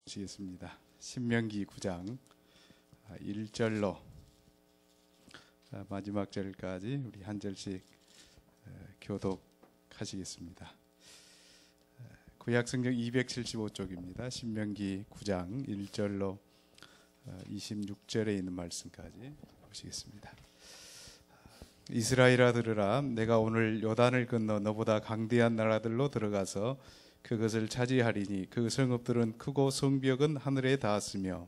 보시겠습니다. 신명기 9장 1절로 마지막 절까지 우리 한 절씩 교독하시겠습니다. 구약성경 275쪽입니다. 신명기 9장 1절로 26절에 있는 말씀까지 보시겠습니다. 이스라엘아 들으라. 내가 오늘 요단을 건너 너보다 강대한 나라들로 들어가서 그것을 차지하리니 그 성읍들은 크고 성벽은 하늘에 닿았으며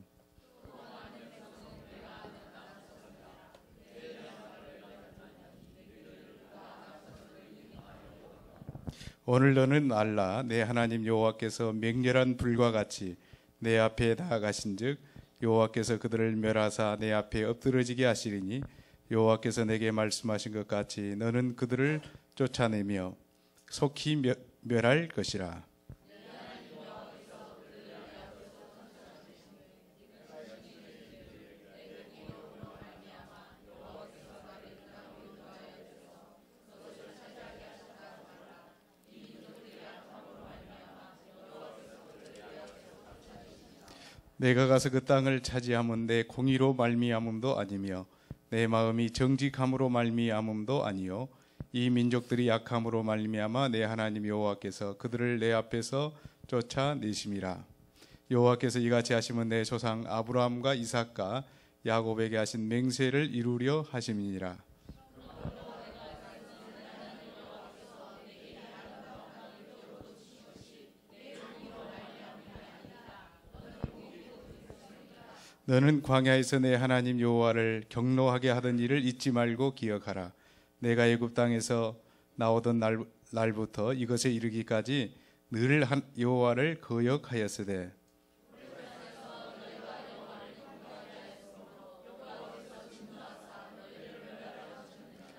오늘 너는 알라. 내 하나님 여호와께서 맹렬한 불과 같이 내 앞에 다가가신즉 여호와께서 그들을 멸하사 내 앞에 엎드러지게 하시리니 여호와께서 내게 말씀하신 것 같이 너는 그들을 쫓아내며 속히 멸할 것이라. 내가 가서 그 땅을 차지함은 내 공의로 말미암음도 아니며 내 마음이 정직함으로 말미암음도 아니요 이 민족들이 약함으로 말미암아 내 하나님 여호와께서 그들을 내 앞에서 쫓아내심이라. 여호와께서 이같이 하시면 내 조상 아브라함과 이삭과 야곱에게 하신 맹세를 이루려 하심이니라. 너는 광야에서 내 하나님 여호와를 경노하게 하던 일을 잊지 말고 기억하라. 내가 애굽 땅에서 나오던 날부터 이것에 이르기까지 늘 여호와를 거역하였으되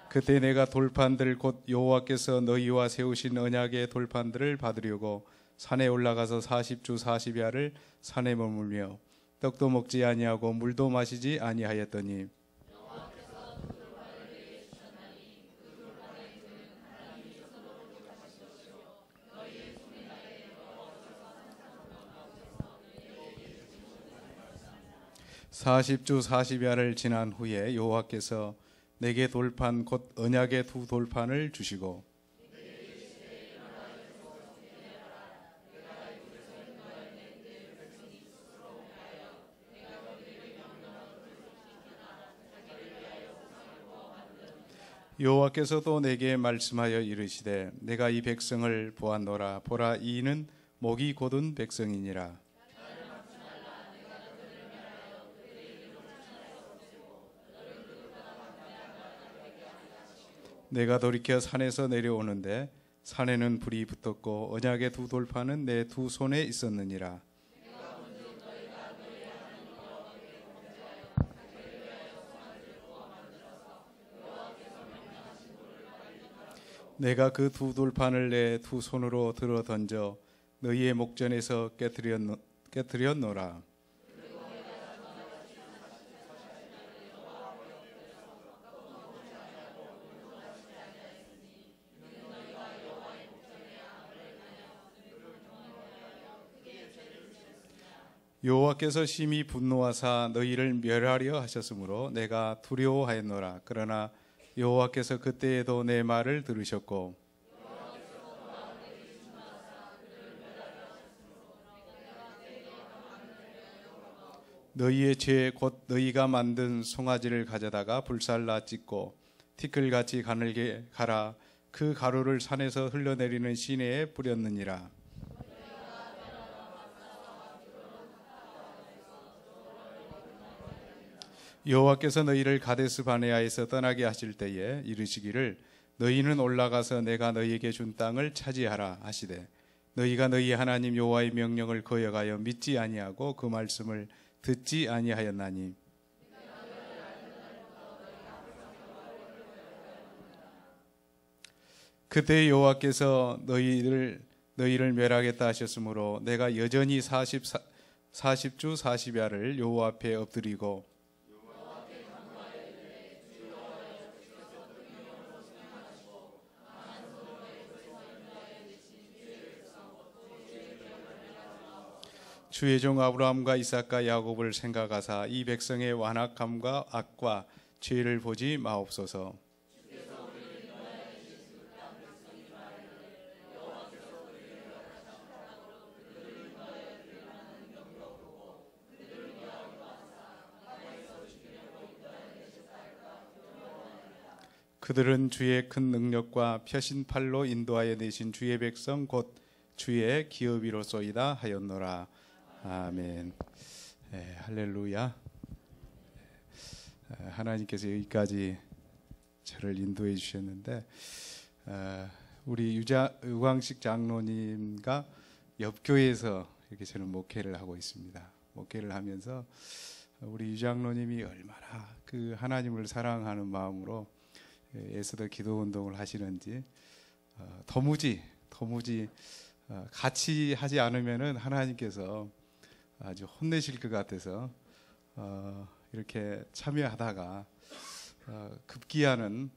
그때 내가 돌판들 곧 여호와께서 너희와 세우신 언약의 돌판들을 받으려고 산에 올라가서 40주 40야를 산에 머물며 떡도 먹지 아니하고 물도 마시지 아니하였더니 (40주 40야를) 지난 후에 여호와께서 내게 돌판 곧 언약의 두 돌판을 주시고 여호와께서도 내게 말씀하여 이르시되 내가 이 백성을 보았노라. 보라, 이는 목이 곧은 백성이니라. 내가 돌이켜 산에서 내려오는데 산에는 불이 붙었고 언약의 두 돌판은 내 두 손에 있었느니라. 내가 그 두 돌판을 내 두 손으로 들어 던져 너희의 목전에서 깨뜨렸노라. 여호와께서 심히 분노하사 너희를 멸하려 하셨으므로 내가 두려워하였노라. 그러나 여호와께서 그때에도 내 말을 들으셨고 너희의 죄 곧 너희가 만든 송아지를 가져다가 불살라 찢고 티끌같이 가늘게 갈아 그 가루를 산에서 흘러내리는 시내에 뿌렸느니라. 여호와께서 너희를 가데스 바네아에서 떠나게 하실 때에 이르시기를 너희는 올라가서 내가 너희에게 준 땅을 차지하라 하시되 너희가 너희 하나님 여호와의 명령을 거역하여 믿지 아니하고 그 말씀을 듣지 아니하였나니 그때 여호와께서 너희를 멸하겠다 하셨으므로 내가 여전히 40주 40야를 여호와 앞에 엎드리고 주의 종 아브라함과 이삭과 야곱을 생각하사 이 백성의 완악함과 악과 죄를 보지 마옵소서. 그들은 주의 큰 능력과 펴신 팔로 인도하여 내신 주의 백성 곧 주의 기업이로소이다 하였노라. 아멘. 할렐루야. 하나님께서 여기까지 저를 인도해 주셨는데, 우리 유광식 장로님과 옆교회에서 이렇게 저는 목회를 하고 있습니다. 목회를 하면서 우리 유 장로님이 얼마나 그 하나님을 사랑하는 마음으로 에스더 기도 운동을 하시는지, 도무지 같이 하지 않으면은 하나님께서 아주 혼내실 것 같아서 이렇게 참여하다가 급기야는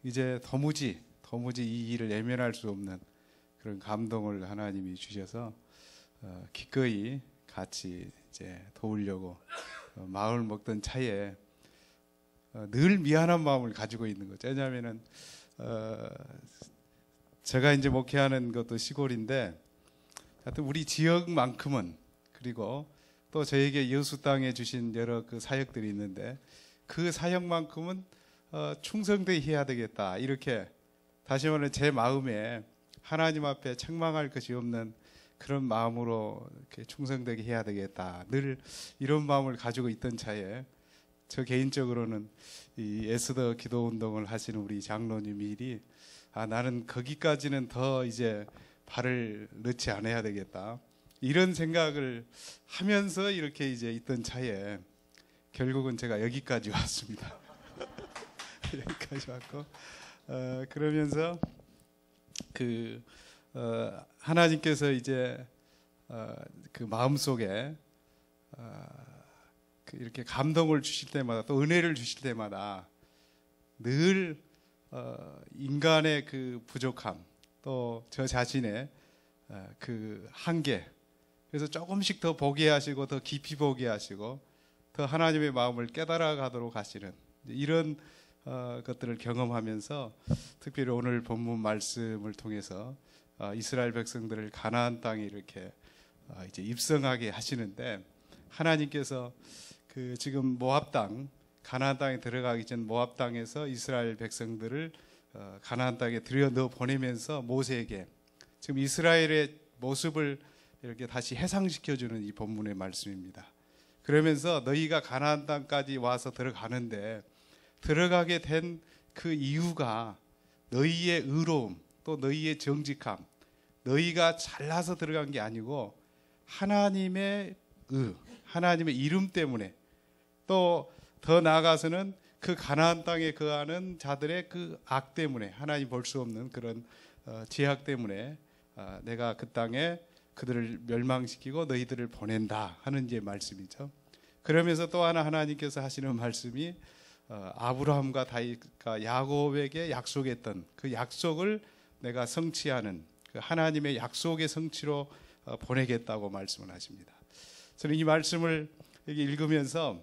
이제 도무지 이 일을 외면할 수 없는 그런 감동을 하나님이 주셔서 기꺼이 같이 이제 도우려고 마음을 먹던 차에 늘 미안한 마음을 가지고 있는 거죠. 왜냐하면은 제가 이제 목회하는 것도 시골인데, 하여튼 우리 지역만큼은, 그리고 또 저에게 여수 땅에 주신 여러 그 사역들이 있는데 그 사역만큼은 충성되게 해야 되겠다, 이렇게 다시 말해 제 마음에 하나님 앞에 책망할 것이 없는 그런 마음으로 이렇게 충성되게 해야 되겠다, 늘 이런 마음을 가지고 있던 차에 저 개인적으로는 이 에스더 기도 운동을 하시는 우리 장로님 일이, 나는 거기까지는 더 이제 발을 넣지 않아야 되겠다, 이런 생각을 하면서 이렇게 이제 있던 차에 결국은 제가 여기까지 왔습니다. 여기까지 왔고, 그러면서 하나님께서 이제 그 마음속에 이렇게 감동을 주실 때마다, 또 은혜를 주실 때마다 늘 인간의 그 부족함, 또 저 자신의 그 한계, 그래서 조금씩 더 보게 하시고 더 깊이 보게 하시고 더 하나님의 마음을 깨달아 가도록 하시는 이런 것들을 경험하면서, 특별히 오늘 본문 말씀을 통해서 이스라엘 백성들을 가나안 땅에 이렇게 이제 입성하게 하시는데, 하나님께서 그 지금 모압 땅, 가나안 땅에 들어가기 전 모압 땅에서 이스라엘 백성들을 가나안 땅에 들여 보내면서 모세에게 지금 이스라엘의 모습을 이렇게 다시 해상시켜주는 이 본문의 말씀입니다. 그러면서 너희가 가나안 땅까지 와서 들어가는데, 들어가게 된 그 이유가 너희의 의로움, 또 너희의 정직함, 너희가 잘나서 들어간 게 아니고 하나님의 하나님의 이름 때문에, 또 더 나아가서는 그 가나안 땅에 거하는 자들의 그 악 때문에, 하나님 볼 수 없는 그런 죄악 때문에 내가 그 땅에 그들을 멸망시키고 너희들을 보낸다 하는 이제 말씀이죠. 그러면서 또 하나 하나님께서 하시는 말씀이 아브라함과 다윗과 야곱에게 약속했던 그 약속을 내가 성취하는 그 하나님의 약속의 성취로 보내겠다고 말씀을 하십니다. 저는 이 말씀을 여기 읽으면서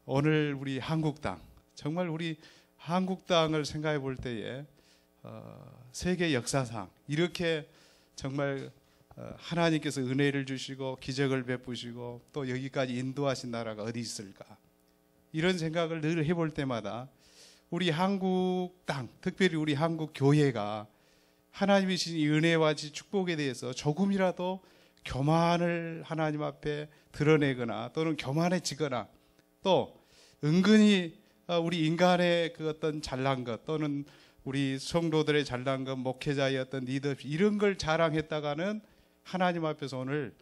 오늘 우리 한국 땅, 정말 우리 한국 땅을 생각해 볼 때에 세계 역사상 이렇게 정말 하나님께서 은혜를 주시고 기적을 베푸시고 또 여기까지 인도하신 나라가 어디 있을까, 이런 생각을 늘 해볼 때마다 우리 한국 땅, 특별히 우리 한국 교회가 하나님이 주신 이 은혜와 축복에 대해서 조금이라도 교만을 하나님 앞에 드러내거나 또는 교만해지거나, 또 은근히 우리 인간의 그 어떤 잘난 것, 또는 우리 성도들의 잘난 것, 목회자의 어떤 리더십, 이런 걸 자랑했다가는 하나님 앞에서 오늘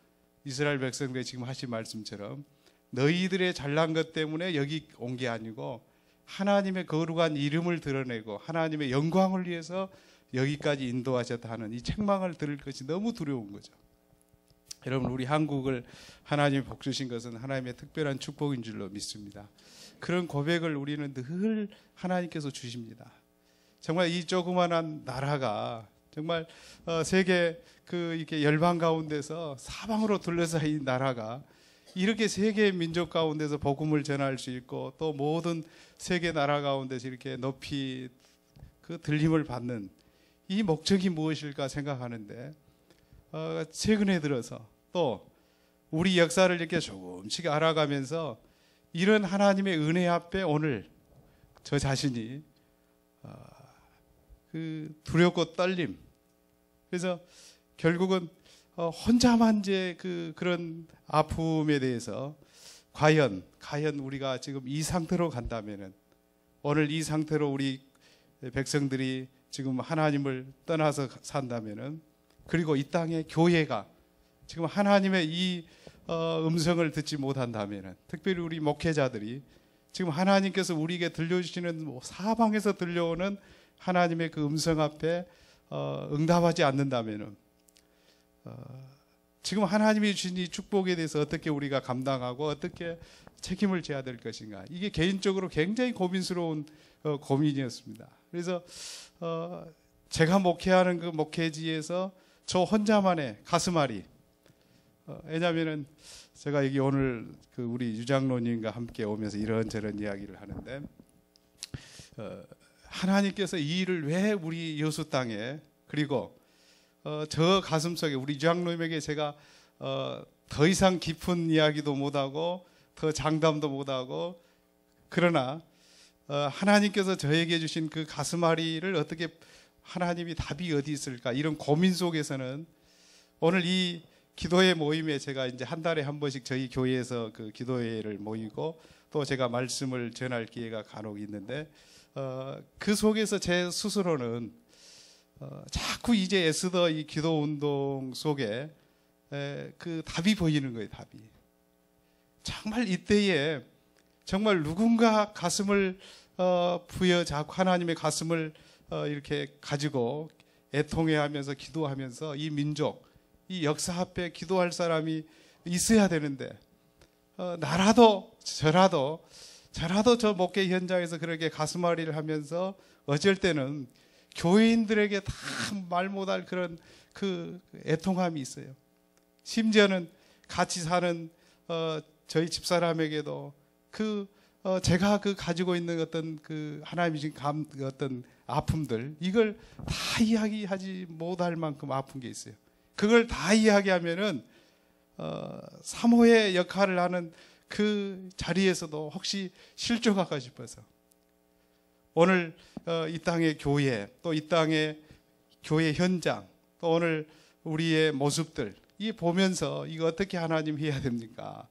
이스라엘 백성들이 지금 하신 말씀처럼 너희들의 잘난 것 때문에 여기 온 게 아니고 하나님의 거룩한 이름을 드러내고 하나님의 영광을 위해서 여기까지 인도하셨다 하는 이 책망을 들을 것이 너무 두려운 거죠. 여러분, 우리 한국을 하나님이 복 주신 것은 하나님의 특별한 축복인 줄로 믿습니다. 그런 고백을 우리는 늘 하나님께서 주십니다. 정말 이 조그만한 나라가 정말 세계 이렇게 열방 가운데서 사방으로 둘러싸인 나라가 이렇게 세계 민족 가운데서 복음을 전할 수 있고 또 모든 세계 나라 가운데서 이렇게 높이 들림을 받는 이 목적이 무엇일까 생각하는데 최근에 들어서 또 우리 역사를 이렇게 조금씩 알아가면서 이런 하나님의 은혜 앞에 오늘 저 자신이 두렵고 떨림. 그래서 결국은 혼자만 이제 그런 아픔에 대해서 과연 우리가 지금 이 상태로 간다면은 오늘 이 상태로 우리 백성들이 지금 하나님을 떠나서 산다면은 그리고 이 땅의 교회가 지금 하나님의 이 음성을 듣지 못한다면은 특별히 우리 목회자들이 지금 하나님께서 우리에게 들려주시는 사방에서 들려오는 하나님의 그 음성 앞에 응답하지 않는다면은 지금 하나님이 주신 이 축복에 대해서 어떻게 우리가 감당하고 어떻게 책임을 져야 될 것인가, 이게 개인적으로 굉장히 고민스러운 고민이었습니다. 그래서 제가 목회하는 그 목회지에서 저 혼자만의 가슴앓이, 왜냐하면은 제가 여기 오늘 우리 유장로님과 함께 오면서 이런저런 이야기를 하는데 하나님께서 이 일을 왜 우리 여수 땅에, 그리고 저 가슴속에 우리 유장로님에게 제가 더 이상 깊은 이야기도 못하고 더 장담도 못하고, 그러나 하나님께서 저에게 주신 그 가슴앓이를 어떻게 하나님이 답이 어디 있을까, 이런 고민 속에서는 오늘 이 기도회 모임에 제가 이제 한 달에 한 번씩 저희 교회에서 그 기도회를 모이고 또 제가 말씀을 전할 기회가 간혹 있는데 그 속에서 제 스스로는 자꾸 이제 애쓰던 이 기도 운동 속에 그 답이 보이는 거예요. 답이 정말 이때에 정말 누군가 가슴을 부여잡고 하나님의 가슴을 이렇게 가지고 애통해하면서 기도하면서 이 민족, 이 역사 앞에 기도할 사람이 있어야 되는데 나라도 저라도 저 목회 현장에서 그렇게 가슴앓이를 하면서 어쩔 때는 교회인들에게 다 말 못할 그런 그 애통함이 있어요. 심지어는 같이 사는 저희 집사람에게도 제가 가지고 있는 어떤 하나님이 주신 어떤 아픔들, 이걸 다 이야기하지 못할 만큼 아픈 게 있어요. 그걸 다 이야기하면은 사모의 역할을 하는 그 자리에서도 혹시 실족할까 싶어서 오늘 이 땅의 교회, 또 이 땅의 교회 현장, 또 오늘 우리의 모습들 이 보면서 이거 어떻게 하나님 해야 됩니까?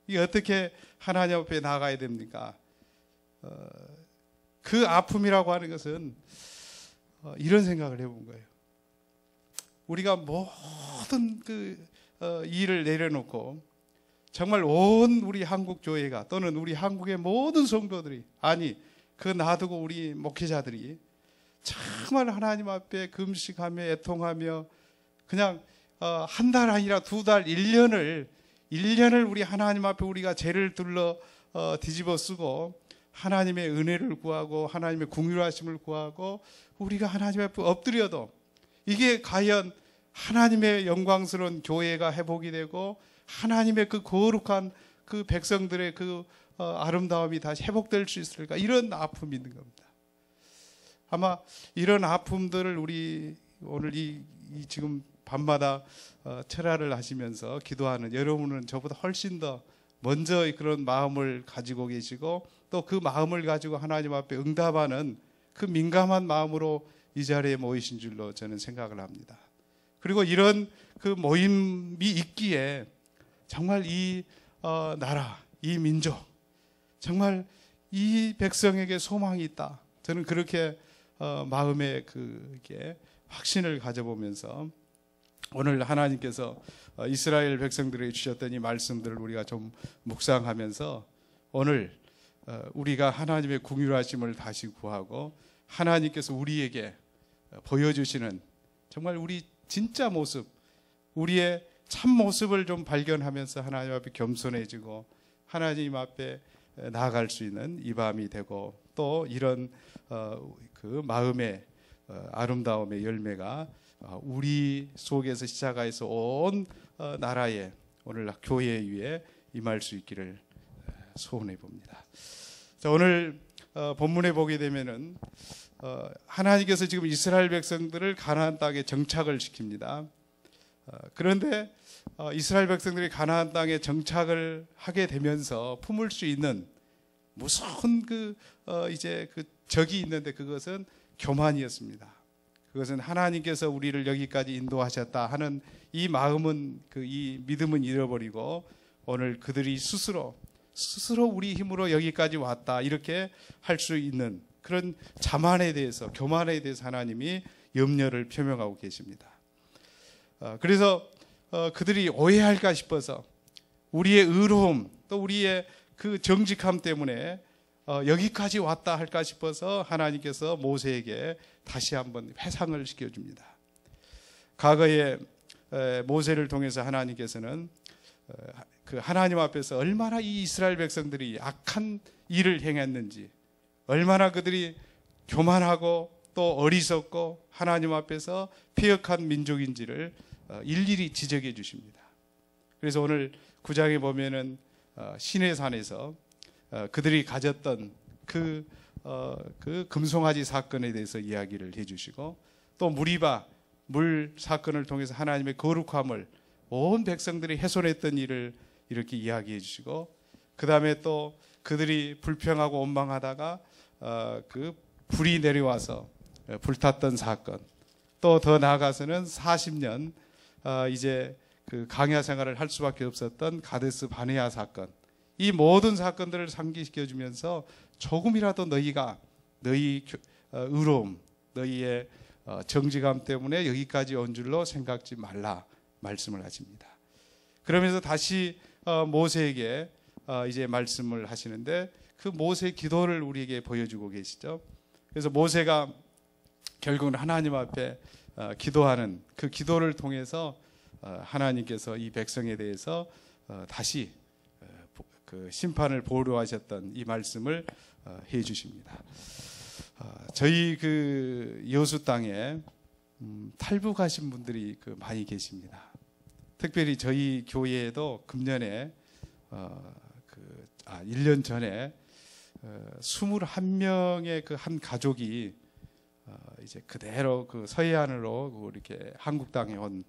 이게 어떻게 하나님 앞에 나가야 됩니까? 그 아픔이라고 하는 것은 이런 생각을 해본 거예요. 우리가 모든 일을 내려놓고 정말 온 우리 한국 교회가 또는 우리 한국의 모든 성도들이, 아니 놔두고 우리 목회자들이 정말 하나님 앞에 금식하며 애통하며 그냥 한 달 아니라 두 달, 1년을 우리 하나님 앞에 우리가 죄를 둘러 뒤집어 쓰고 하나님의 은혜를 구하고 하나님의 긍휼하심을 구하고 우리가 하나님 앞에 엎드려도 이게 과연 하나님의 영광스러운 교회가 회복이 되고 하나님의 그 거룩한 그 백성들의 아름다움이 다시 회복될 수 있을까, 이런 아픔이 있는 겁니다. 아마 이런 아픔들을 우리 오늘 지금 밤마다 철야를 하시면서 기도하는 여러분은 저보다 훨씬 더 먼저 그런 마음을 가지고 계시고 또 그 마음을 가지고 하나님 앞에 응답하는 그 민감한 마음으로 이 자리에 모이신 줄로 저는 생각을 합니다. 그리고 이런 그 모임이 있기에 정말 이 나라, 이 민족, 정말 이 백성에게 소망이 있다. 저는 그렇게 마음에 이게 확신을 가져보면서 오늘 하나님께서 이스라엘 백성들에게 주셨던 이 말씀들을 우리가 좀 묵상하면서 오늘 우리가 하나님의 긍휼하심을 다시 구하고 하나님께서 우리에게 보여주시는 정말 우리 진짜 모습, 우리의 참 모습을 좀 발견하면서 하나님 앞에 겸손해지고 하나님 앞에 나아갈 수 있는 이 밤이 되고 또 이런 그 마음의 아름다움의 열매가 우리 속에서 시작해서 온 나라에 오늘 교회 위에 임할 수 있기를 소원해 봅니다. 자, 오늘 본문에 보게 되면은 하나님께서 지금 이스라엘 백성들을 가나안 땅에 정착을 시킵니다. 그런데 이스라엘 백성들이 가나안 땅에 정착을 하게 되면서 품을 수 있는 무서운 이제 그 적이 있는데 그것은 교만이었습니다. 그것은 하나님께서 우리를 여기까지 인도하셨다 하는 이 마음은 이 믿음은 잃어버리고 오늘 그들이 스스로 우리 힘으로 여기까지 왔다 이렇게 할 수 있는 그런 자만에 대해서 교만에 대해서 하나님이 염려를 표명하고 계십니다. 그래서 그들이 오해할까 싶어서 우리의 의로움 또 우리의 그 정직함 때문에 여기까지 왔다 할까 싶어서 하나님께서 모세에게 다시 한번 회상을 시켜줍니다. 과거에 모세를 통해서 하나님께서는 그 하나님 앞에서 얼마나 이 이스라엘 백성들이 악한 일을 행했는지, 얼마나 그들이 교만하고 또 어리석고 하나님 앞에서 패역한 민족인지를 일일이 지적해 주십니다. 그래서 오늘 9장에 보면은 시내산에서 그들이 가졌던 그 금송아지 사건에 대해서 이야기를 해주시고 또 무리바 물 사건을 통해서 하나님의 거룩함을 온 백성들이 훼손했던 일을 이렇게 이야기해 주시고 그 다음에 또 그들이 불평하고 원망하다가 그 불이 내려와서 불탔던 사건 또 더 나아가서는 40년 이제 그 강야 생활을 할 수밖에 없었던 가데스 바네아 사건 이 모든 사건들을 상기시켜 주면서 조금이라도 너희가 너희 의로움 너희의 정직함 때문에 여기까지 온 줄로 생각지 말라 말씀을 하십니다. 그러면서 다시 모세에게 이제 말씀을 하시는데 그 모세의 기도를 우리에게 보여주고 계시죠. 그래서 모세가 결국은 하나님 앞에 기도하는 그 기도를 통해서 하나님께서 이 백성에 대해서 다시 그 심판을 보류하셨던 이 말씀을 해 주십니다. 저희 그 여수 땅에 탈북하신 분들이 많이 계십니다. 특별히 저희 교회에도 금년에 1년 전에 21명의 그 한 가족이 이제 그대로 그 서해안으로 이렇게 한국 땅에 온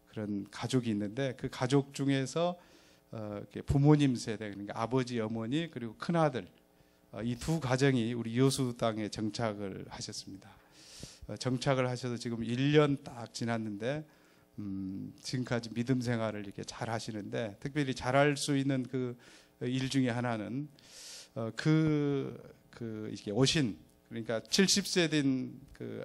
그런 가족이 있는데 그 가족 중에서 부모님 세대 그러니까 아버지 어머니 그리고 큰아들 이 두 가정이 우리 여수 땅에 정착을 하셨습니다. 정착을 하셔서 지금 1년 딱 지났는데 지금까지 믿음 생활을 이렇게 잘 하시는데 특별히 잘할 수 있는 그 일 중에 하나는 이렇게 오신 그러니까 70세 된 그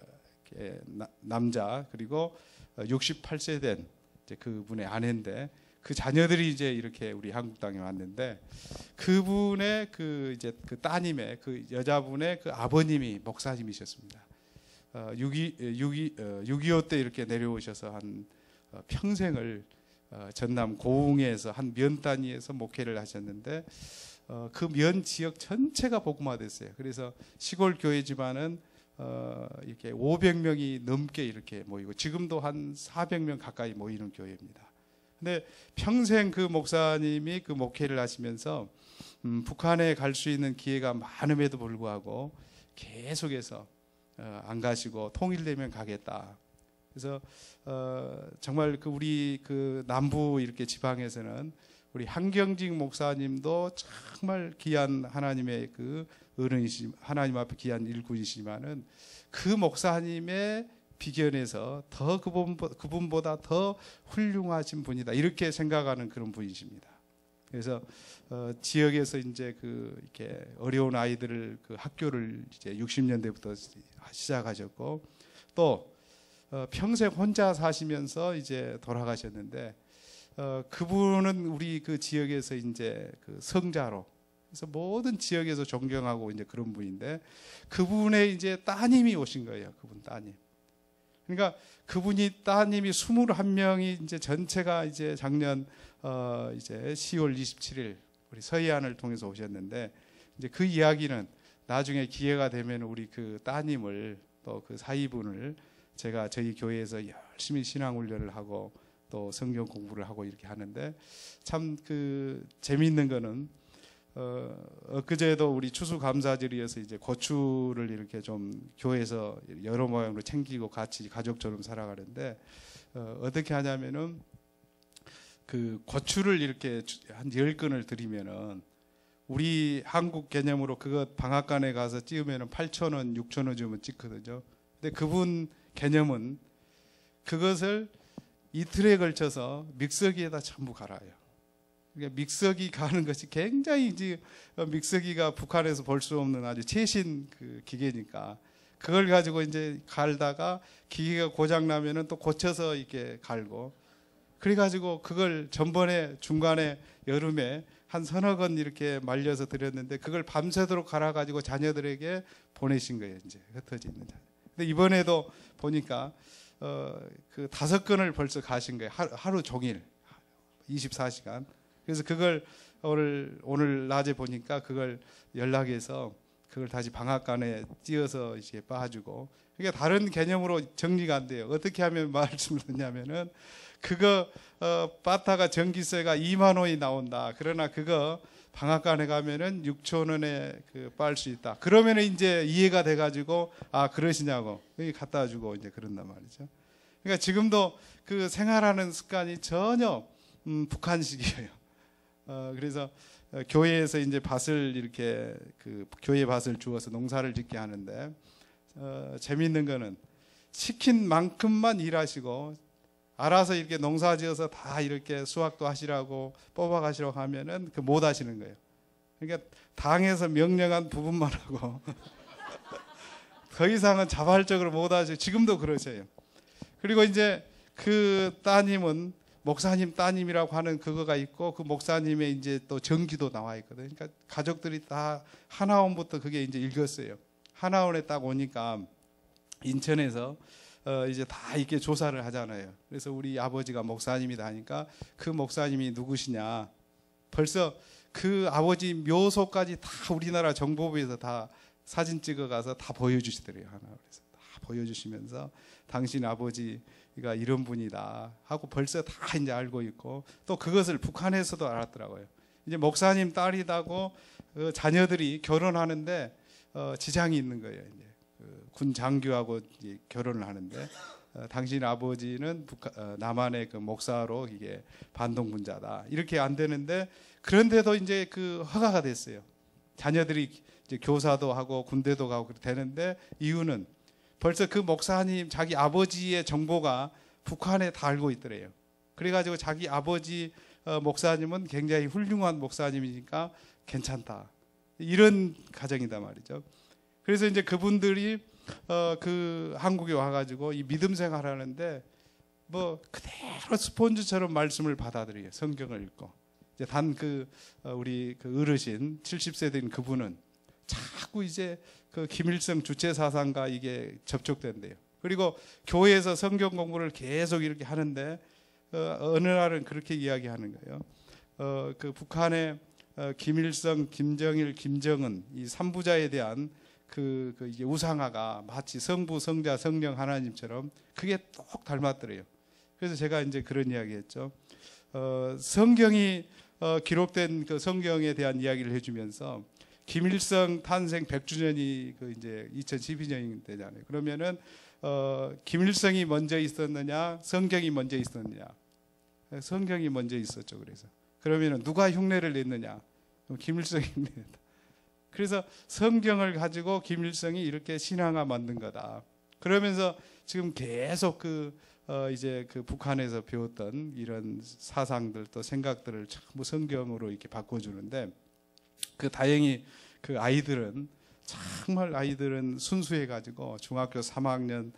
남자 그리고 68세 된 이제 그분의 아내인데 그 자녀들이 이제 이렇게 우리 한국 땅에 왔는데 그분의 이제 그 따님의 그 여자분의 그 아버님이 목사님이셨습니다. 6.25 때 이렇게 내려오셔서 한 평생을 전남 고흥에서 한 면 단위에서 목회를 하셨는데 그 면 지역 전체가 복음화됐어요. 그래서 시골 교회지만은 이렇게 500명이 넘게 이렇게 모이고 지금도 한 400명 가까이 모이는 교회입니다. 근데 평생 그 목사님이 그 목회를 하시면서 북한에 갈 수 있는 기회가 많음에도 불구하고 계속해서 안 가시고 통일되면 가겠다. 그래서 정말 우리 그 남부 이렇게 지방에서는 우리 한경직 목사님도 정말 귀한 하나님의 그 어른이시 하나님 앞에 귀한 일꾼이시지만은 그 목사님의 비견에서 더 그분보다 더 훌륭하신 분이다 이렇게 생각하는 그런 분이십니다. 그래서 지역에서 이제 이렇게 어려운 아이들을 학교를 이제 60년대부터 시작하셨고 또 평생 혼자 사시면서 이제 돌아가셨는데 그분은 우리 그 지역에서 이제 성자로 그래서 모든 지역에서 존경하고 이제 그런 분인데 그분의 이제 따님이 오신 거예요. 그분 따님. 그러니까 그분이 따님이 21명이 이제 전체가 이제 작년 이제 10월 27일 우리 서해안을 통해서 오셨는데 이제 그 이야기는 나중에 기회가 되면 우리 그 따님을 또 그 사위분을 제가 저희 교회에서 열심히 신앙 훈련을 하고 또 성경 공부를 하고 이렇게 하는데, 참 그 재미있는 거는 엊그제도 우리 추수감사절이어서 이제 고추를 이렇게 좀 교회에서 여러 모양으로 챙기고 같이 가족처럼 살아가는데, 어떻게 하냐면은 그 고추를 이렇게 한 10건을 드리면은 우리 한국 개념으로 그거 방앗간에 가서 찌우면은 8,000원, 6,000원 주면 찍거든요. 근데 그분 개념은 그것을 이틀에 걸쳐서 믹서기에다 전부 갈아요. 그러니까 믹서기 가는 것이 굉장히 이제 믹서기가 북한에서 볼 수 없는 아주 최신 그 기계니까 그걸 가지고 이제 갈다가 기계가 고장 나면은 또 고쳐서 이렇게 갈고, 그래가지고 그걸 전번에 중간에 여름에 한 서너 건 이렇게 말려서 드렸는데 그걸 밤새도록 갈아가지고 자녀들에게 보내신 거예요. 이제 흩어져 있는 자녀. 근데 이번에도 보니까 그 5건을 벌써 가신 거예요. 하루 종일 24시간. 그래서 그걸 오늘 낮에 보니까 그걸 연락해서 그걸 다시 방앗간에 찧어서 이제 빻아주고. 그러니까 다른 개념으로 정리가 안 돼요. 어떻게 하면 말씀을 듣냐면은 그거 빻다가 전기세가 2만 원이 나온다. 그러나 그거 방앗간에 가면은 6,000원에 그 빻을 수 있다. 그러면은 이제 이해가 돼가지고 아 그러시냐고 여기 갖다 주고 이제 그런단 말이죠. 그러니까 지금도 그 생활하는 습관이 전혀 북한식이에요. 그래서 교회에서 이제 밭을 이렇게 그 교회 밭을 주어서 농사를 짓게 하는데 재미있는 거는 시킨 만큼만 일하시고 알아서 이렇게 농사지어서 다 이렇게 수확도 하시라고 뽑아가시라고 하면은 그 못 하시는 거예요. 그러니까 당에서 명령한 부분만 하고 더 이상은 자발적으로 못 하시고 지금도 그러세요. 그리고 이제 그 따님은 목사님 따님이라고 하는 그거가 있고 그 목사님의 이제 또 정기도 나와 있거든요. 그러니까 가족들이 다 하나원부터 그게 이제 읽었어요. 하나원에 딱 오니까 인천에서 이제 다 이렇게 조사를 하잖아요. 그래서 우리 아버지가 목사님이다 하니까 그 목사님이 누구시냐. 벌써 그 아버지 묘소까지 다 우리나라 정보부에서 다 사진 찍어 가서 다 보여주시더래요. 하나. 그래서 다 보여주시면서 당신 아버지가 이런 분이다 하고 벌써 다 이제 알고 있고 또 그것을 북한에서도 알았더라고요. 이제 목사님 딸이다고 자녀들이 결혼하는데 지장이 있는 거예요. 이제 군 장교하고 이제 결혼을 하는데 당신 아버지는 남한의 그 목사로 이게 반동분자다 이렇게 안 되는데 그런데도 이제 그 허가가 됐어요. 자녀들이 이제 교사도 하고 군대도 가고 되는데 이유는 벌써 그 목사님 자기 아버지의 정보가 북한에 다 알고 있더래요. 그래가지고 자기 아버지 목사님은 굉장히 훌륭한 목사님이니까 괜찮다 이런 가정이다 말이죠. 그래서 이제 그분들이 그 한국에 와가지고 이 믿음 생활하는데 뭐 그대로 스폰지처럼 말씀을 받아들여요. 성경을 읽고 이제 단 그 우리 그 어르신 70세 된 그분은 자꾸 이제 그 김일성 주체 사상과 이게 접촉된대요. 그리고 교회에서 성경 공부를 계속 이렇게 하는데 어느 날은 그렇게 이야기하는 거예요. 그 북한의 김일성, 김정일, 김정은 이 3부자에 대한 그 이제 우상화가 마치 성부, 성자, 성령 하나님처럼 그게 똑 닮았더래요. 그래서 제가 이제 그런 이야기했죠. 성경이 기록된 그 성경에 대한 이야기를 해주면서 김일성 탄생 100주년이 그 이제 2012년이 되잖아요. 그러면은 김일성이 먼저 있었느냐, 성경이 먼저 있었느냐? 성경이 먼저 있었죠. 그래서 그러면은 누가 흉내를 냈느냐? 김일성이 흉내냈다. 그래서 성경을 가지고 김일성이 이렇게 신앙화 만든 거다. 그러면서 지금 계속 이제 그 북한에서 배웠던 이런 사상들 또 생각들을 전부 성경으로 이렇게 바꿔주는데 다행히 그 아이들은 순수해 가지고 중학교 3학년,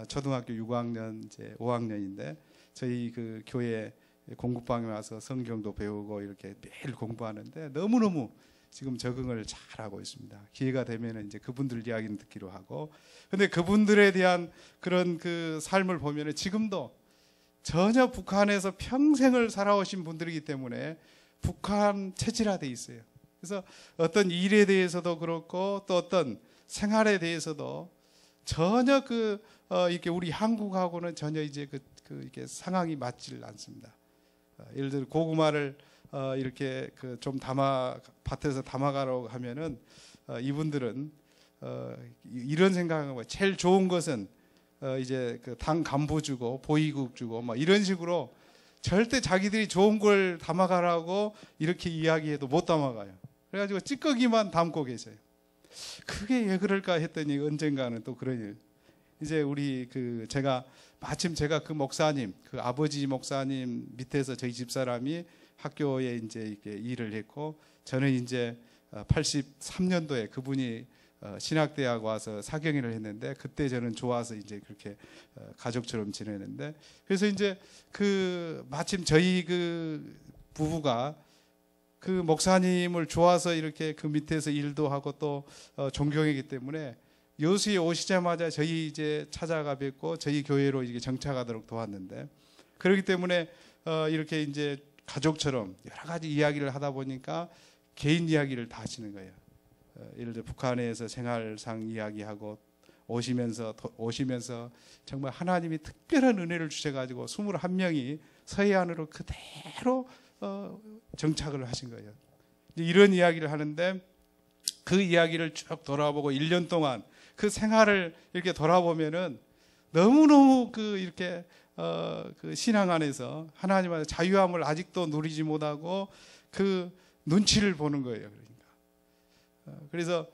초등학교 6학년, 이제 5학년인데 저희 그 교회 공부방에 와서 성경도 배우고 이렇게 매일 공부하는데 너무너무 지금 적응을 잘하고 있습니다. 기회가 되면 이제 그분들 이야기는 듣기로 하고, 근데 그분들에 대한 그런 그 삶을 보면 지금도 전혀 북한에서 평생을 살아오신 분들이기 때문에 북한 체질화돼 있어요. 그래서 어떤 일에 대해서도 그렇고 또 어떤 생활에 대해서도 전혀 이렇게 우리 한국하고는 전혀 이제 이렇게 상황이 맞지를 않습니다. 예를 들어 고구마를 이렇게 좀 밭에서 담아가라고 하면은 이분들은 이런 생각하고 제일 좋은 것은 이제 당 간부 주고 보이국 주고 뭐 이런 식으로 절대 자기들이 좋은 걸 담아가라고 이렇게 이야기해도 못 담아가요. 그래가지고 찌꺼기만 담고 계세요. 그게 왜 그럴까 했더니 언젠가는 또 그러니 이제 우리 마침 제가 그 목사님, 그 아버지 목사님 밑에서 저희 집사람이 학교에 이제 이렇게 일을 했고, 저는 이제 83년도에 그분이 신학대학 와서 사경회를 했는데, 그때 저는 좋아서 이제 그렇게 가족처럼 지내는데, 그래서 이제 마침 저희 부부가 그 목사님을 좋아서 이렇게 그 밑에서 일도 하고 또 존경했기 때문에 여수에 오시자마자 저희 이제 찾아가 뵙고 저희 교회로 이게 정착하도록 도왔는데, 그렇기 때문에 이렇게 이제 가족처럼 여러 가지 이야기를 하다 보니까 개인 이야기를 다 하시는 거예요. 예를 들어 북한에서 생활상 이야기하고 오시면서 정말 하나님이 특별한 은혜를 주셔가지고 21명이 서해안으로 그대로 정착을 하신 거예요. 이런 이야기를 하는데, 그 이야기를 쭉 돌아보고 1년 동안 그 생활을 이렇게 돌아보면은 너무너무 이렇게 그 신앙 안에서 하나님 안에 자유함을 아직도 누리지 못하고 그 눈치를 보는 거예요. 그러니까 그래서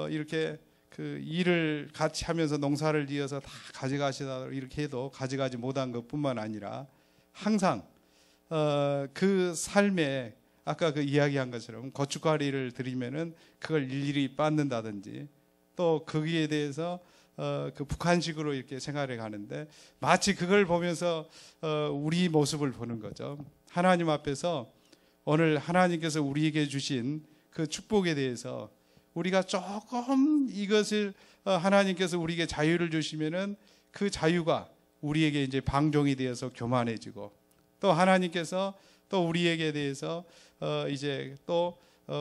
이렇게 일을 같이 하면서 농사를 지어서 다 가져가시다 이렇게 해도 가져가지 못한 것뿐만 아니라 항상 그 삶에 아까 이야기한 것처럼 고춧가루를 드리면은 그걸 일일이 빻는다든지, 또 거기에 대해서 북한식으로 이렇게 생활해 가는데, 마치 그걸 보면서 우리 모습을 보는 거죠. 하나님 앞에서 오늘 하나님께서 우리에게 주신 그 축복에 대해서 우리가 조금 이것을 하나님께서 우리에게 자유를 주시면은 그 자유가 우리에게 이제 방종이 되어서 교만해지고, 또 하나님께서 또 우리에게 대해서 이제 또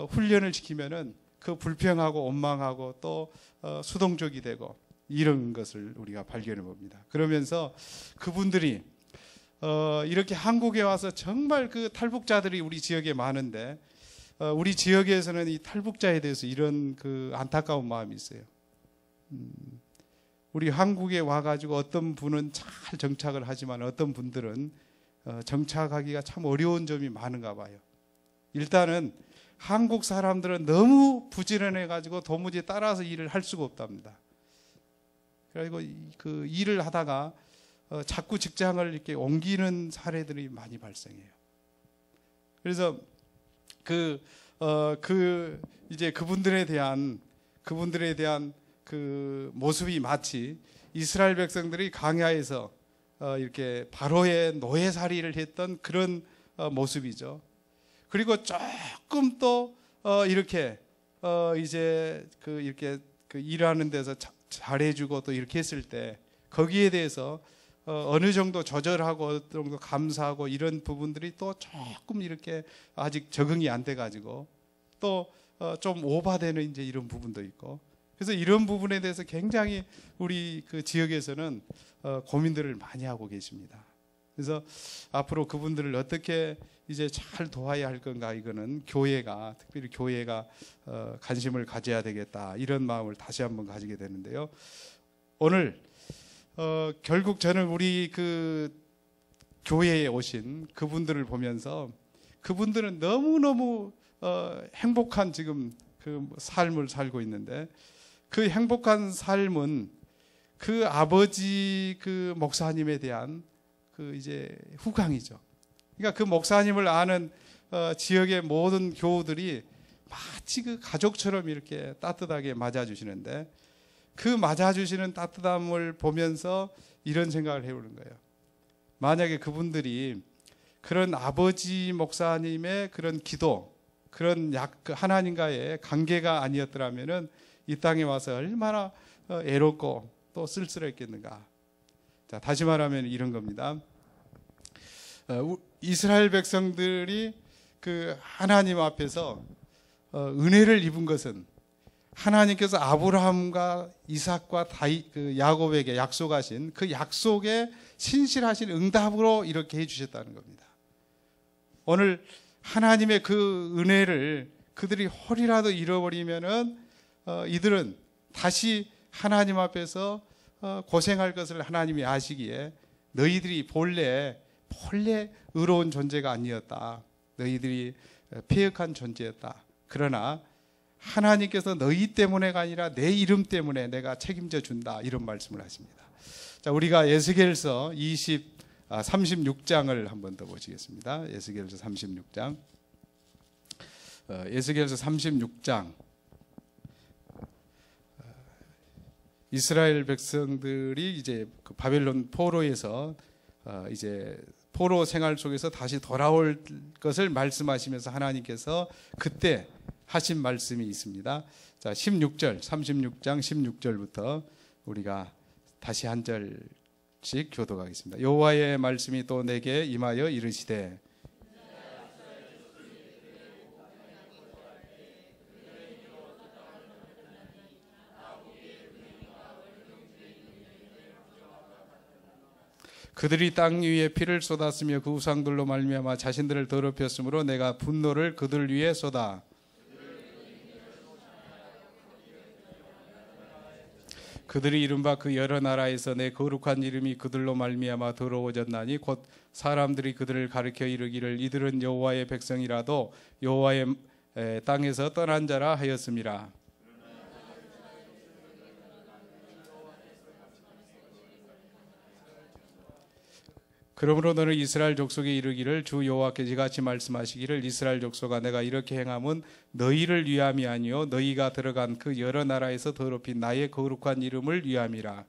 훈련을 시키면은 그 불평하고 원망하고 또 수동적이 되고, 이런 것을 우리가 발견해 봅니다. 그러면서 그분들이 이렇게 한국에 와서 정말 그 탈북자들이 우리 지역에 많은데, 우리 지역에서는 이 탈북자에 대해서 이런 안타까운 마음이 있어요. 우리 한국에 와가지고 어떤 분은 잘 정착을 하지만 어떤 분들은 정착하기가 참 어려운 점이 많은가 봐요. 일단은 한국 사람들은 너무 부지런해가지고 도무지 따라서 일을 할 수가 없답니다. 그리고 그 일을 하다가 자꾸 직장을 이렇게 옮기는 사례들이 많이 발생해요. 그래서 이제 그분들에 대한 그 모습이 마치 이스라엘 백성들이 광야에서 이렇게 바로의 노예살이를 했던 그런 모습이죠. 그리고 조금 또 이렇게 이제 이렇게 일하는 데서 잘해주고 또 이렇게 했을 때 거기에 대해서 어느 정도 조절하고 어느 정도 감사하고 이런 부분들이 또 조금 이렇게 아직 적응이 안 돼가지고 또 좀 오바되는 이제 이런 부분도 있고, 그래서 이런 부분에 대해서 굉장히 우리 그 지역에서는 고민들을 많이 하고 계십니다. 그래서 앞으로 그분들을 어떻게 이제 잘 도와야 할 건가, 이거는 특별히 교회가 관심을 가져야 되겠다, 이런 마음을 다시 한번 가지게 되는데요. 오늘 결국 저는 우리 그 교회에 오신 그분들을 보면서 그분들은 너무너무 행복한 지금 그 삶을 살고 있는데, 그 행복한 삶은 그 아버지 그 목사님에 대한 그 이제 후광이죠. 그러니까 그 목사님을 아는 지역의 모든 교우들이 마치 그 가족처럼 이렇게 따뜻하게 맞아주시는데, 그 맞아주시는 따뜻함을 보면서 이런 생각을 해보는 거예요. 만약에 그분들이 그런 아버지 목사님의 그런 기도, 그런 하나님과의 관계가 아니었더라면은 이 땅에 와서 얼마나 애롭고 또 쓸쓸했겠는가. 자, 다시 말하면 이런 겁니다. 이스라엘 백성들이 그 하나님 앞에서 은혜를 입은 것은 하나님께서 아브라함과 이삭과 야곱에게 약속하신 그 약속에 신실하신 응답으로 이렇게 해주셨다는 겁니다. 오늘 하나님의 그 은혜를 그들이 홀이라도 잃어버리면은 이들은 다시 하나님 앞에서 고생할 것을 하나님이 아시기에 너희들이 본래 의로운 존재가 아니었다. 너희들이 패역한 존재였다. 그러나 하나님께서 너희 때문에가 아니라 내 이름 때문에 내가 책임져 준다. 이런 말씀을 하십니다. 자, 우리가 에스겔서 36장을 한 번 더 보시겠습니다. 에스겔서 36장. 에스겔서 36장. 이스라엘 백성들이 이제 그 바벨론 포로에서 이제 포로 생활 속에서 다시 돌아올 것을 말씀하시면서 하나님께서 그때 하신 말씀이 있습니다. 자, 36장 16절부터 우리가 다시 한 절씩 교독하겠습니다. 여호와의 말씀이 또 내게 임하여 이르시되 그들이 땅 위에 피를 쏟았으며 그 우상들로 말미암아 자신들을 더럽혔으므로 내가 분노를 그들 위에 쏟아 그들이 이른바 그 여러 나라에서 내 거룩한 이름이 그들로 말미암아 더러워졌나니 곧 사람들이 그들을 가리켜 이르기를 이들은 여호와의 백성이라도 여호와의 땅에서 떠난 자라 하였음이라. 그러므로 너는 이스라엘 족속에 이르기를 주 여호와께서 이같이 말씀하시기를 이스라엘 족속아 내가 이렇게 행함은 너희를 위함이 아니요 너희가 들어간 그 여러 나라에서 더럽힌 나의 거룩한 이름을 위함이라.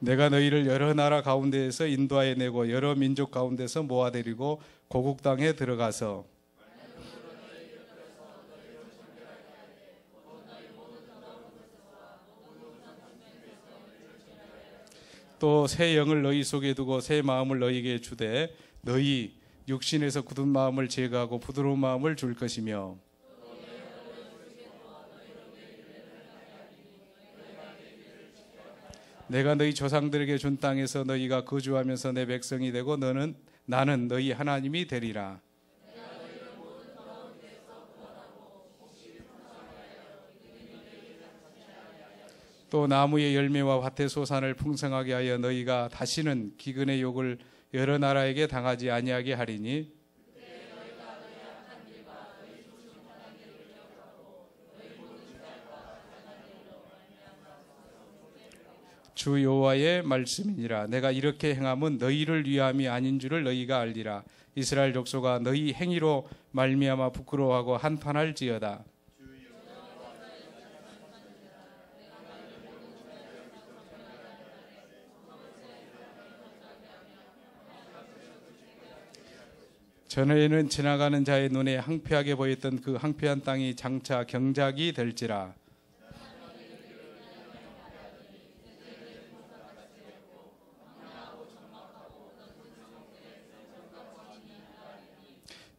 내가 너희를 여러 나라 가운데에서 인도하여 내고 여러 민족 가운데서 모아들이고 고국 땅에 들어가서 또 새 영을 너희 속에 두고 새 마음을 너희에게 주되 너희 육신에서 굳은 마음을 제거하고 부드러운 마음을 줄 것이며 내가 너희 조상들에게 준 땅에서 너희가 거주하면서 내 백성이 되고 나는 너희 하나님이 되리라. 또 나무의 열매와 밭의 소산을 풍성하게 하여 너희가 다시는 기근의 욕을 여러 나라에게 당하지 아니하게 하리니 주 여호와의 말씀이니라. 내가 이렇게 행함은 너희를 위함이 아닌 줄을 너희가 알리라. 이스라엘 족속아 너희 행위로 말미암아 부끄러워하고 한탄할지어다. 전에는 지나가는 자의 눈에 항폐하게 보였던 그 항폐한 땅이 장차 경작이 될지라.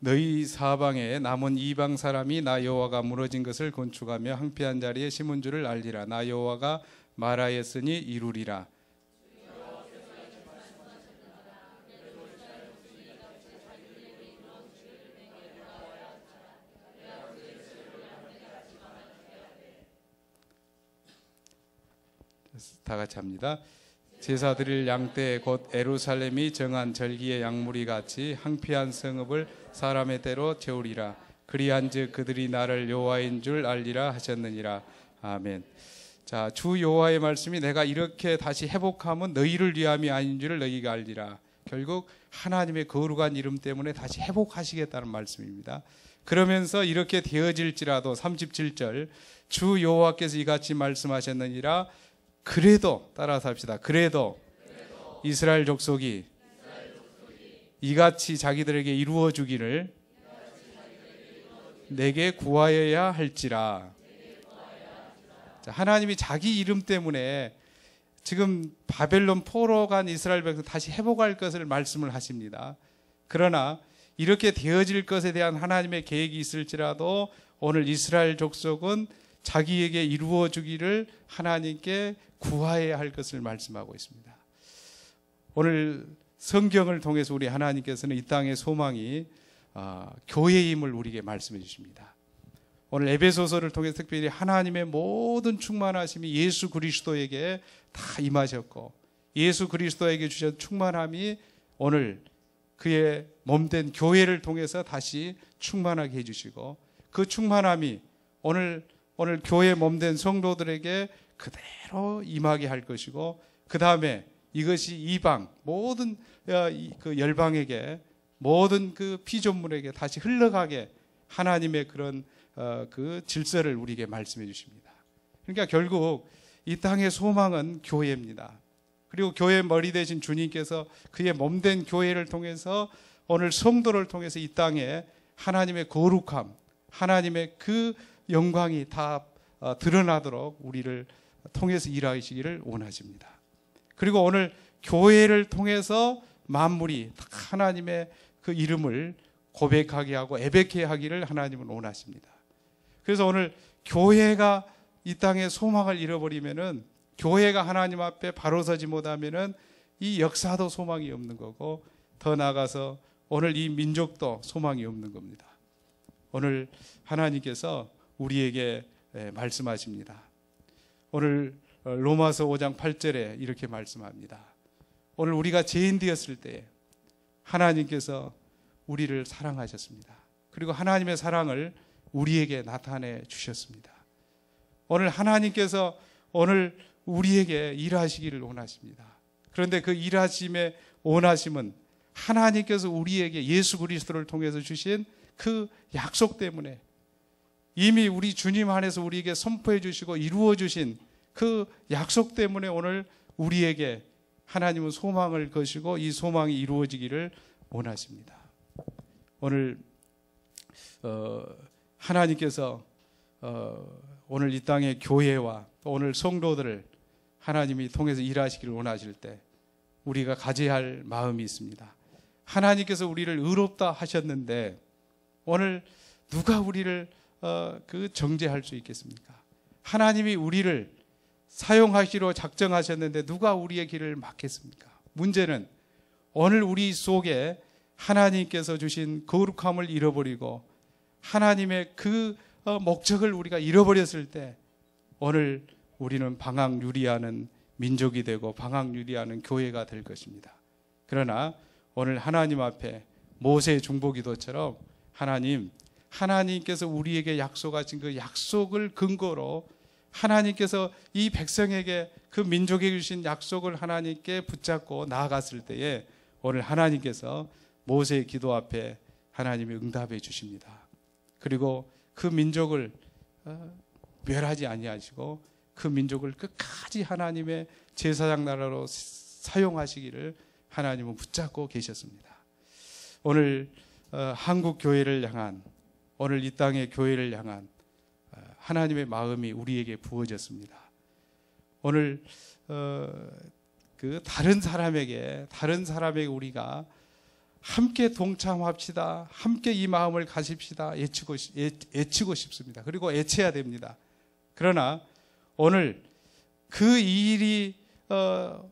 너희 사방에 남은 이방 사람이 나 여호와가 무너진 것을 건축하며 항폐한 자리에 심은 줄을 알리라. 나 여호와가 말하였으니 이루리라. 다 같이 합니다. 제사 드릴 양떼 곧 예루살렘이 정한 절기의 양무리 같이 항폐한 성읍을 사람의 때로 채우리라. 그리한즉 그들이 나를 여호와인 줄 알리라 하셨느니라. 아멘. 자, 주 여호와의 말씀이 내가 이렇게 다시 회복하면 너희를 위함이 아닌 줄을 너희가 알리라. 결국 하나님의 거룩한 이름 때문에 다시 회복하시겠다는 말씀입니다. 그러면서 이렇게 되어질지라도 37절 주 여호와께서 이같이 말씀하셨느니라. 그래도 따라서 합시다. 그래도 이스라엘 족속이 이같이 자기들에게 이루어 주기를 내게 구하여야 할지라. 자, 하나님이 자기 이름 때문에 지금 바벨론 포로 간 이스라엘 백성 다시 회복할 것을 말씀을 하십니다. 그러나 이렇게 되어질 것에 대한 하나님의 계획이 있을지라도 오늘 이스라엘 족속은 자기에게 이루어 주기를 하나님께 구하여야 할 것을 말씀하고 있습니다. 오늘 성경을 통해서 우리 하나님께서는 이 땅의 소망이 교회임을 우리에게 말씀해 주십니다. 오늘 에베소서를 통해서 특별히 하나님의 모든 충만하심이 예수 그리스도에게 다 임하셨고 예수 그리스도에게 주신 충만함이 오늘 그의 몸된 교회를 통해서 다시 충만하게 해주시고 그 충만함이 오늘 교회 몸된 성도들에게 그대로 임하게 할 것이고 그 다음에 이것이 이방 모든 그 열방에게 모든 그 피조물에게 다시 흘러가게 하나님의 그런 그 질서를 우리에게 말씀해 주십니다. 그러니까 결국 이 땅의 소망은 교회입니다. 그리고 교회의 머리 되신 주님께서 그의 몸된 교회를 통해서 오늘 성도를 통해서 이 땅에 하나님의 거룩함, 하나님의 그 영광이 다 드러나도록 우리를 통해서 일하시기를 원하십니다. 그리고 오늘 교회를 통해서 만물이 하나님의 그 이름을 고백하게 하고 애백해 하기를 하나님은 원하십니다. 그래서 오늘 교회가 이 땅에 소망을 잃어버리면은 교회가 하나님 앞에 바로 서지 못하면은 이 역사도 소망이 없는 거고 더 나아가서 오늘 이 민족도 소망이 없는 겁니다. 오늘 하나님께서 우리에게 말씀하십니다. 오늘 로마서 5장 8절에 이렇게 말씀합니다. 오늘 우리가 죄인 되었을 때 하나님께서 우리를 사랑하셨습니다. 그리고 하나님의 사랑을 우리에게 나타내 주셨습니다. 오늘 하나님께서 오늘 우리에게 일하시기를 원하십니다. 그런데 그 일하심의 원하심은 하나님께서 우리에게 예수 그리스도를 통해서 주신 그 약속 때문에 이미 우리 주님 안에서 우리에게 선포해 주시고 이루어 주신 그 약속 때문에 오늘 우리에게 하나님은 소망을 거시고 이 소망이 이루어지기를 원하십니다. 오늘 하나님께서 오늘 이 땅의 교회와 또 오늘 성도들을 하나님이 통해서 일하시기를 원하실 때 우리가 가져야 할 마음이 있습니다. 하나님께서 우리를 의롭다 하셨는데 오늘 누가 우리를 그 정죄할 수 있겠습니까? 하나님이 우리를 사용하시러 작정하셨는데 누가 우리의 길을 막겠습니까? 문제는 오늘 우리 속에 하나님께서 주신 거룩함을 잃어버리고 하나님의 그 목적을 우리가 잃어버렸을 때 오늘 우리는 방황유리하는 민족이 되고 방황유리하는 교회가 될 것입니다. 그러나 오늘 하나님 앞에 모세의 중보기도처럼 하나님께서 우리에게 약속하신 그 약속을 근거로 하나님께서 이 백성에게 그 민족에게 주신 약속을 하나님께 붙잡고 나아갔을 때에 오늘 하나님께서 모세의 기도 앞에 하나님이 응답해 주십니다. 그리고 그 민족을 멸하지 아니하시고 그 민족을 끝까지 하나님의 제사장 나라로 사용하시기를 하나님은 붙잡고 계셨습니다. 오늘 한국 교회를 향한 오늘 이 땅의 교회를 향한 하나님의 마음이 우리에게 부어졌습니다. 오늘 그 다른 사람에게 우리가 함께 동참합시다. 함께 이 마음을 가집시다. 애치고 싶습니다. 그리고 애쳐야 됩니다. 그러나 오늘 그 일이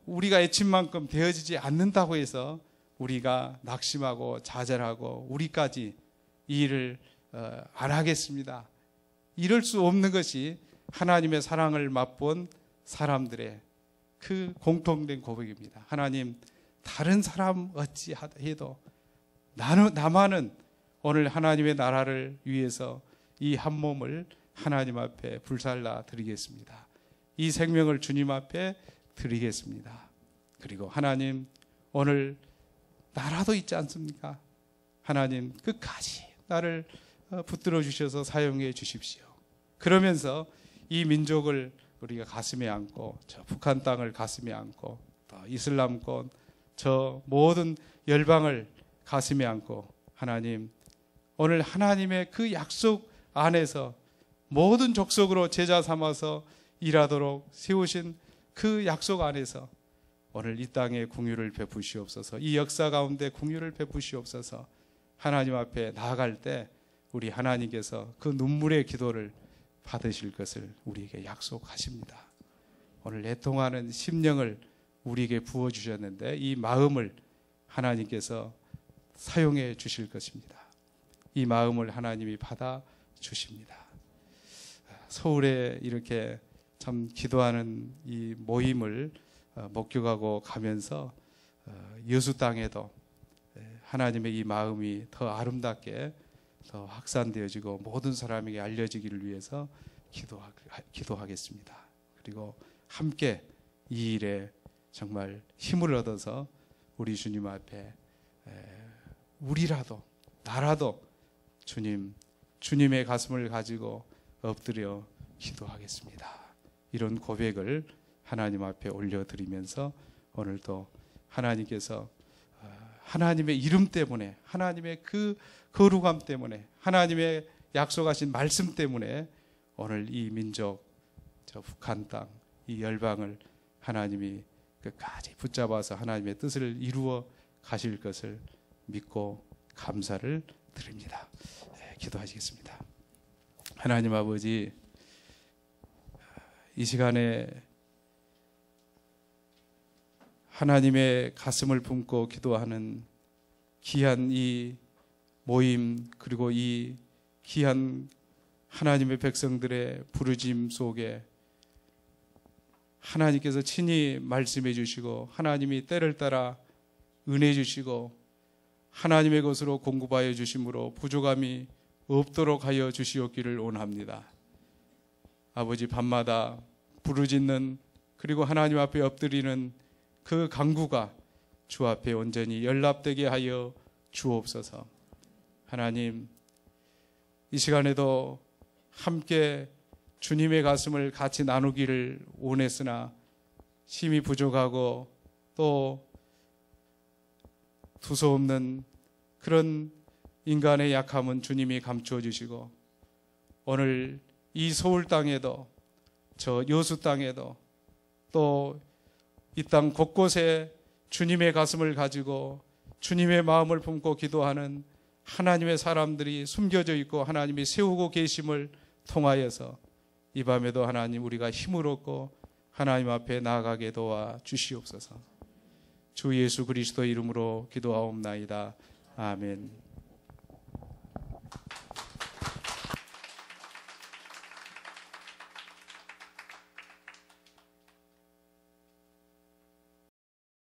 우리가 애친 만큼 되어지지 않는다고 해서 우리가 낙심하고 좌절하고 우리까지 이 일을 안 하겠습니다. 이럴 수 없는 것이 하나님의 사랑을 맛본 사람들의 그 공통된 고백입니다. 하나님, 다른 사람 어찌해도 나만은 오늘 하나님의 나라를 위해서 이 한 몸을 하나님 앞에 불살라 드리겠습니다. 이 생명을 주님 앞에 드리겠습니다. 그리고 하나님, 오늘 나라도 있지 않습니까? 하나님, 끝까지 나를 붙들어 주셔서 사용해 주십시오. 그러면서 이 민족을 우리가 가슴에 안고 저 북한 땅을 가슴에 안고 또 이슬람권 저 모든 열방을 가슴에 안고 하나님, 오늘 하나님의 그 약속 안에서 모든 족속으로 제자 삼아서 일하도록 세우신 그 약속 안에서 오늘 이 땅에 긍휼을 베푸시옵소서. 이 역사 가운데 긍휼을 베푸시옵소서. 하나님 앞에 나아갈 때 우리 하나님께서 그 눈물의 기도를 받으실 것을 우리에게 약속하십니다. 오늘 애통하는 심령을 우리에게 부어주셨는데 이 마음을 하나님께서 사용해 주실 것입니다. 이 마음을 하나님이 받아 주십니다. 서울에 이렇게 참 기도하는 이 모임을 목격하고 가면서 여수 땅에도 하나님의 이 마음이 더 아름답게 더 확산되어지고 모든 사람에게 알려지기를 위해서 기도하겠습니다. 그리고 함께 이 일에 정말 힘을 얻어서 우리 주님 앞에 우리라도 나라도 주님의 가슴을 가지고 엎드려 기도하겠습니다. 이런 고백을 하나님 앞에 올려드리면서 오늘도 하나님께서 하나님의 이름 때문에 하나님의 그 거룩함 때문에 하나님의 약속하신 말씀 때문에 오늘 이 민족 저 북한 땅 이 열방을 하나님이 끝까지 붙잡아서 하나님의 뜻을 이루어 가실 것을 믿고 감사를 드립니다. 기도하시겠습니다. 하나님 아버지, 이 시간에 하나님의 가슴을 품고 기도하는 귀한 이 모임 그리고 이 귀한 하나님의 백성들의 부르짐 속에 하나님께서 친히 말씀해 주시고 하나님이 때를 따라 은혜 주시고 하나님의 것으로 공급하여 주심으로 부족함이 없도록 하여 주시옵기를 원합니다. 아버지, 밤마다 부르짖는 그리고 하나님 앞에 엎드리는 그 간구가 주 앞에 온전히 연락되게 하여 주옵소서. 하나님, 이 시간에도 함께 주님의 가슴을 같이 나누기를 원했으나 힘이 부족하고 또 두서없는 그런 인간의 약함은 주님이 감추어 주시고 오늘 이 서울 땅에도 저 여수 땅에도 또 이 땅 곳곳에 주님의 가슴을 가지고 주님의 마음을 품고 기도하는 하나님의 사람들이 숨겨져 있고 하나님이 세우고 계심을 통하여서 이 밤에도 하나님 우리가 힘을 얻고 하나님 앞에 나아가게 도와 주시옵소서. 주 예수 그리스도 이름으로 기도하옵나이다. 아멘.